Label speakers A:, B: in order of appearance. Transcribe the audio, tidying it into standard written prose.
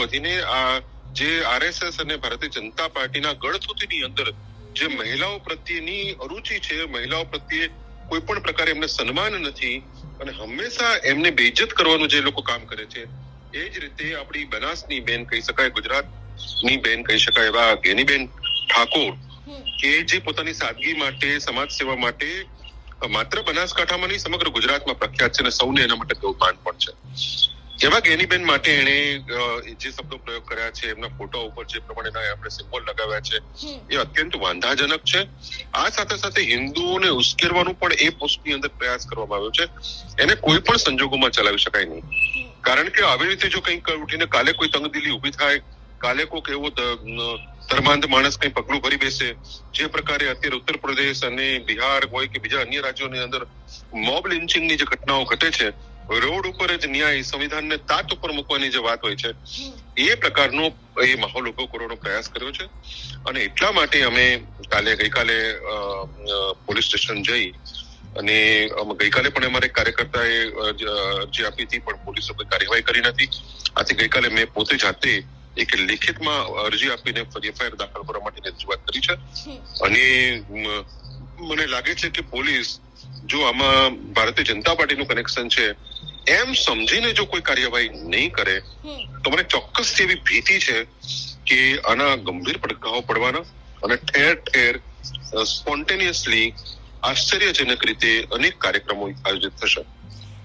A: વધીને આ જે આરએસએસ અને ભારતીય જનતા પાર્ટીના ગળથૂથીની અંદર જે મહિલાઓ પ્રત્યેની અરુચિ છે, મહિલાઓ પ્રત્યે કોઈ પણ પ્રકારે એમને સન્માન નથી અને હંમેશા એમને બેઇજ્જત કરવાનું જે લોકો કામ કરે છે, એ જ રીતે આપણી બનાસની બેન કહી શકાય, ગુજરાતની બેન કહી શકાય એવા ગેનીબેન ઠાકોર કે જે પોતાની સાદગી માટે, સમાજ સેવા માટે માત્ર બનાસકાંઠામાં નહીં સમગ્ર ગુજરાતમાં પ્રખ્યાત છે અને સૌને એના માટે ગૌરવ પણ છે. એવા ગેનીબેન માટે એણે જે શબ્દો પ્રયોગ કર્યા છે, એમના ફોટો ઉપર જે પ્રમાણેના આપણે સિમ્બોલ લગાવ્યા છે, એ અત્યંત વાંધાજનક છે. આ સાથે સાથે હિન્દુઓને ઉશ્કેરવાનું પણ એ પોસ્ટની અંદર પ્રયાસ કરવામાં આવ્યો છે. એને કોઈ પણ સંજોગોમાં ચલાવી શકાય નહીં, કારણ કે આવી રીતે જો કંઈક ઉઠીને કાલે કોઈ તંગદિલી ઉભી થાય, કાલે કોઈક એવો ધર્માંધ માણસ કઈ પગલું ભરી બેસે, જે પ્રકારે અત્યારે ઉત્તર પ્રદેશ અને બિહાર હોય કે બીજા અન્ય રાજ્યોની અંદર મોબ લિન્ચિંગની જે ઘટનાઓ ઘટે છે, રોડ ઉપર જ ન્યાય સંવિધાનને તાત ઉપર મૂકવાની જે વાત હોય છે, એ પ્રકારનો એ માહોલ ઉભો કરવાનો પ્રયાસ કર્યો છે. અને એટલા માટે અમે ગઈકાલે પોલીસ સ્ટેશન જઈ અને ગઈકાલે પણ અમારે કાર્યકર્તાએ અરજી આપી હતી, પણ પોલીસે કોઈ કાર્યવાહી કરી નથી. આથી ગઈકાલે મેં પોતે જાતે એક લેખિતમાં અરજી આપીને એફઆઈઆર દાખલ કરવા માટે રજૂઆત કરી છે. અને મને લાગે છે કે પોલીસ જો આમાં ભારતીય જનતા પાર્ટીનું કનેક્શન છે એમ સમજીને જો કોઈ કાર્યવાહી નહીં કરે તો મને ચોક્કસ એવી ભીતિ છે કે આના ગંભીર પડઘાઓ પડવાના અને ઠેર ઠેર સ્પોન્ટેનિયસલી આશ્ચર્યજનક રીતે અનેક કાર્યક્રમો આયોજિત થશે.